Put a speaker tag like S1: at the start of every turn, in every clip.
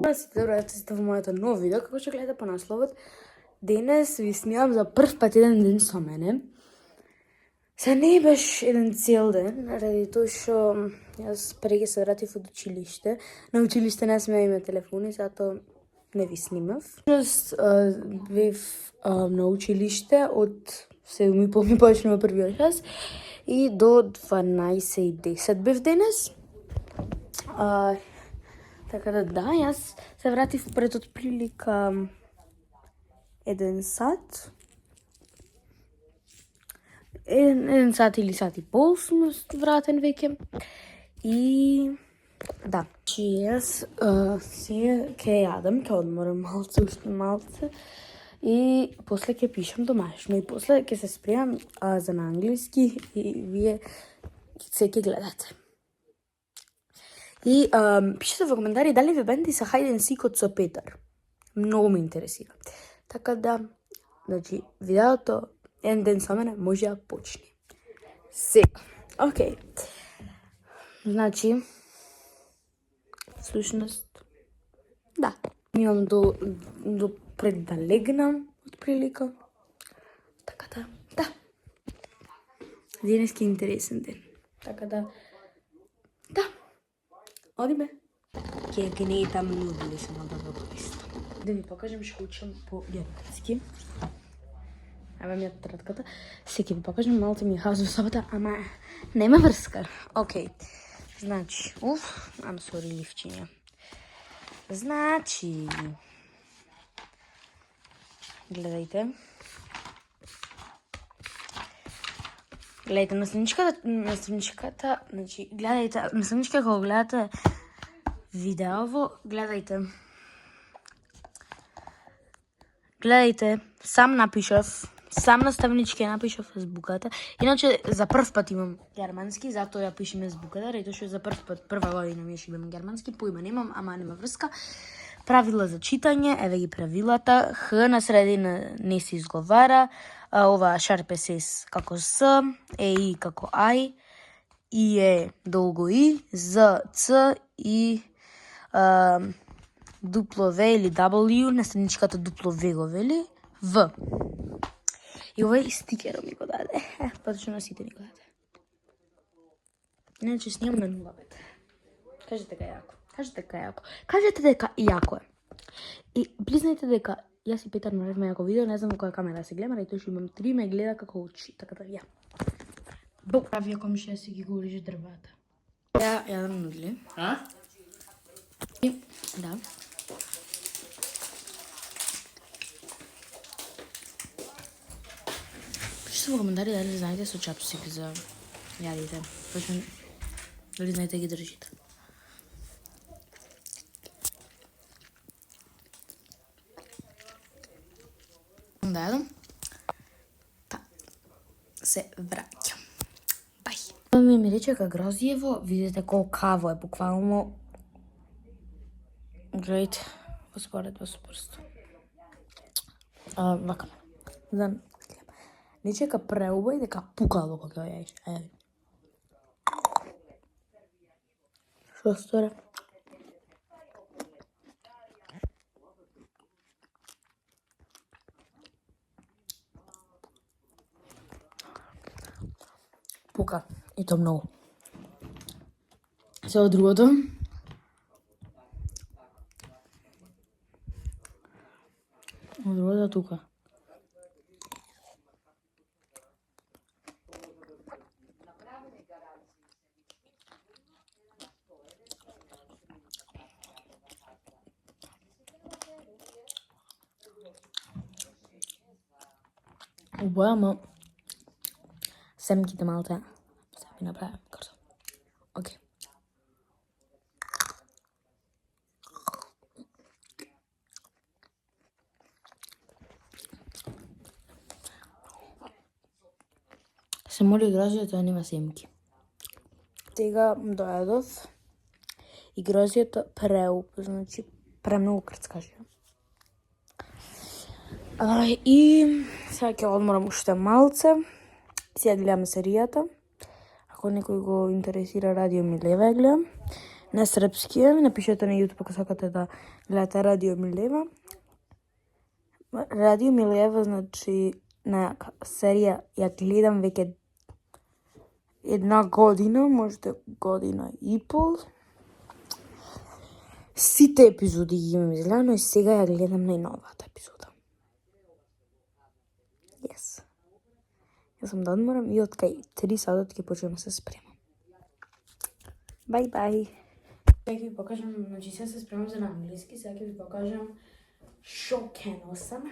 S1: Добро сте во моето ново видео, како што гледате по насловот. Денес ви снимам за прв пат еден ден со мене. Се не беше еден цел ден, ради тоа што јас преги се вратив од училиште. На училиште не сме имаме телефони, затоа не ви снимав. Бев на училиште од 7:30 ми почнува првиот час и до 12:10 бев денес. Така да, јас се вратив пред отприлика 1 сат. 1 сат или сат и пол сум вратен веќе. И да, јас сега ќе јадам, ќе одморам уште малце. И после ќе пишам домашно и после ќе се спремам за на англиски и вие се ќе гледате. И пишете во коментари дали ве бенди са Hide and Seek со Петар. Многу ме интересира. Така да, значи, видеото еден ден со мене може да почне. Сега. Океј. Значи, всушност, да. Имам до пред да легнам, отприлика. Така да. Денески е интересен ден. Така да. Одиме. Ќе не е таму љубили само да го користам. Да ви покажам што учам по германски. Ева ми е тратката. Се ќе ви покажам малце ми хаос во собата, ама нема врска. Океј. Значи, I'm sorry ливчиња. Значи, гледајте. Гледајте на страничката, значи, гледајте, на страничка кога гледате видеово, гледајте, сам на ставнички напишав азбуката. Иначе, за прв пат имам германски, затоа ја пишем азбуката, рето што за прв пат, прва година ми имам германски, поима немам, ама нема врска. Правила за читање, еве ги правилата, Х на средина не се изговара, ова шарпе се како С, И како Ај, И е долго И, З, Ц и дупло В или W, на страничката дупло В го вели, В. И овој стикерот ми го даде, поточно на сите ни го даде. Иначе снимам на 0 бет. Кажете дека јако. Кажете дека јако е. И признајте дека јас и Петар направивме јако видео, не знам во која камера се гледа, и тоа што имам 3 ме гледа како учи, така да ја. Бог прави комшија си ги го режи дрвата. Ја јадам нудли. И да. Пишете во коментари дали знаете со чапстик за јадите. Точно дали знаете да ги држите. Да јадам. Па се враќам. Бај. Ми рече ка грозиево, видите колкаво е, буквално. Гледайте, во спорство. Вака. Да. Не чека преубај дека пукало кога ја јаиш. Ајде. Што стора? Пука. И то многу. Се од другото. Од другото тука. Убаја, ама семките малце се ми направи карто. Океј. Се моли грозијата да нема семки. Сега дојадов и грозијата значи премногу крцкаше. И сега ќе одморам уште малце. Сега гледам серијата. Ако некој го интересира Радио Милева ја гледам. на српски, напишете на YouTube ако сакате да гледате Радио Милева. Радио Милева, значи, на серија ја гледам веќе една година, можете година и пол. Сите епизоди ги имам изгледано и сега ја гледам најновата епизода. Yes. Јас сум да одморам и од кај 3 сатот ќе почнем да се спремам. Бај. Сега ќе ви покажам, значи сега се спремам за на англиски, сега ќе ви покажам шо ке носам.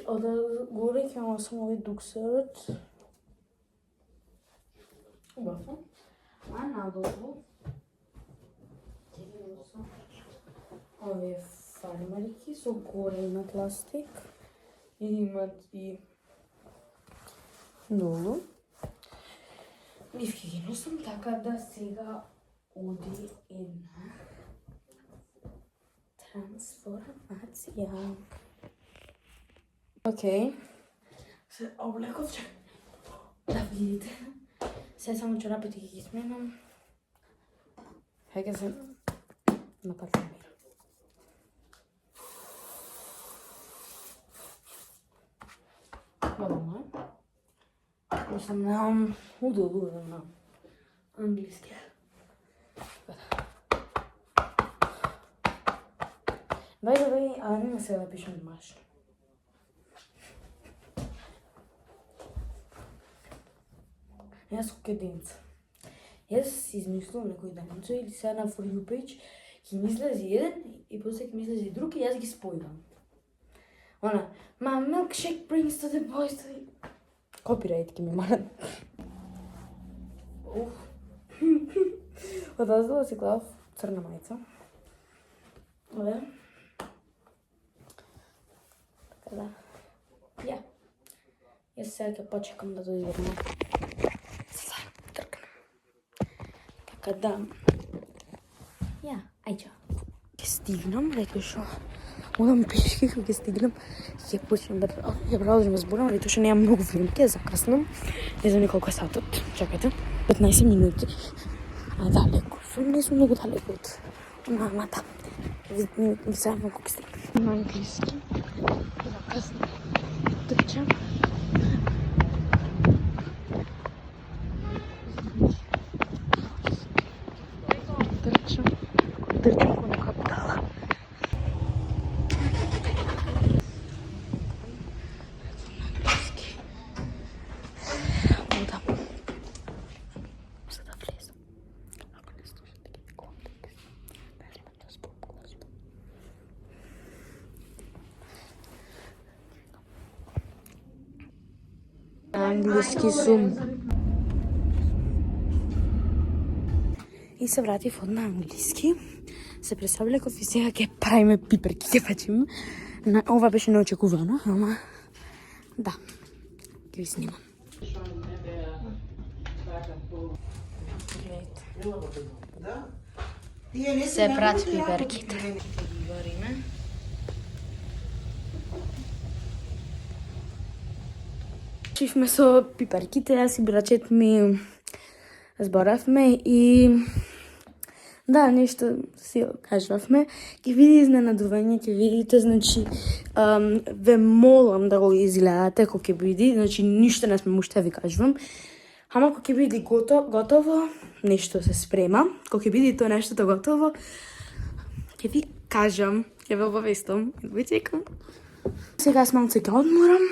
S1: Од горе ќе носам овој дуксерот. Убаво. А надолу ќе ги носам овие фармарики со горе имат ластик и имат и долу. Нив ќе ги носам, така да сега оди една трансформација. Океј. Се облеков, да видите. Се само чорапите ги сменам. Хега се напатлям. Бабама. Мислам на удобно на англиски. Бај, а не се да пишем домашно. Јас кој денца. Јас си измислувам некој денца или сега на For You page ќе ми излези еден и после ќе ми излези друг и јас ги спојувам. Она, my milkshake brings to the boys to the... Copyright ќе ми марат. Одаздала си глав црна мајца. Овде. Така да. Ја. Јас сега ќе почекам да дојде на така да. Ја, ајде. Ќе стигнам, рето шо. Одам пешки, кога ќе стигнам, ќе почнем да ја продолжим зборам, рето шо немам многу време, ќе закаснам. Не знам колку е сатот. Чекајте. 15 минути. А далеко сум, не сум многу далеко од мамата. Ви сега колку ќе стигнам. На англиски. Закаснам. Трчам. Трчам ко нека птала. Одам. За да влезам. Ако не слушате ги контекст, не знам да спомнам гласно. Англиски сум. И се вратив од на англиски. Се пресоблеков и сега ќе правиме пиперки, ќе пачиме. Ова беше неочекувано, ама да, ќе ви снимам. Се прати пиперките. Гориме. Чивме со пиперките, јас и брачет ми зборавме и да, нешто си кажавме. Ќе види изненадување, ќе видите, значи, ве молам да го изгледате кога ќе биде, значи, ништо не сме уште ви кажувам. Ама кога ќе биде готово, нешто се спрема, кога ќе биде тоа нештото готово, ќе ви кажам, ќе ве обавестам, ви чекам. Сега јас малце ќе одморам.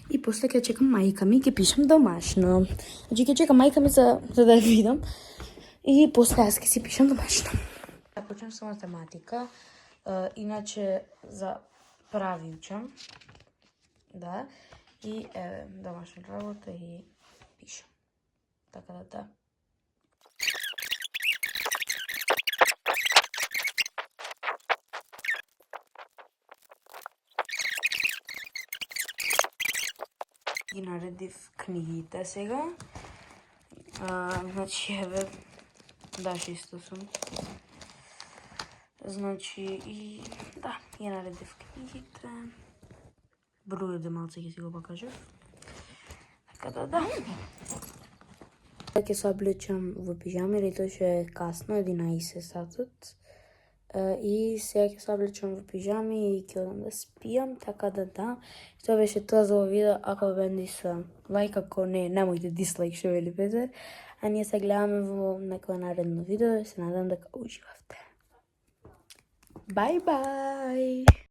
S1: И после ќе чекам мајка ми, ќе пишам домашно. Значи ќе чекам мајка ми за да ја видам. И после јас ќе си пишам домашно. Да почнем со математика. Иначе за прави учам. Да. И домашна работа и пишам. Така да. Ги наредив книгите сега. Значи, еве, да, шесто сум. Значи, и да, ја наредив книгите. Бројот малце ќе си го покажав. Така да. Ќе се облечам во пижами, рето што е касно, 11 сатот. И сега ќе се облечам во пижами и ќе одам да спијам, така да. Тоа беше тоа за овој видео. Ако бендиса лайк, ако не, немојте дислайк, што вели Петер. А ние се гледаме во некој наредно видео. Се надам дека уживавте. Bye bye!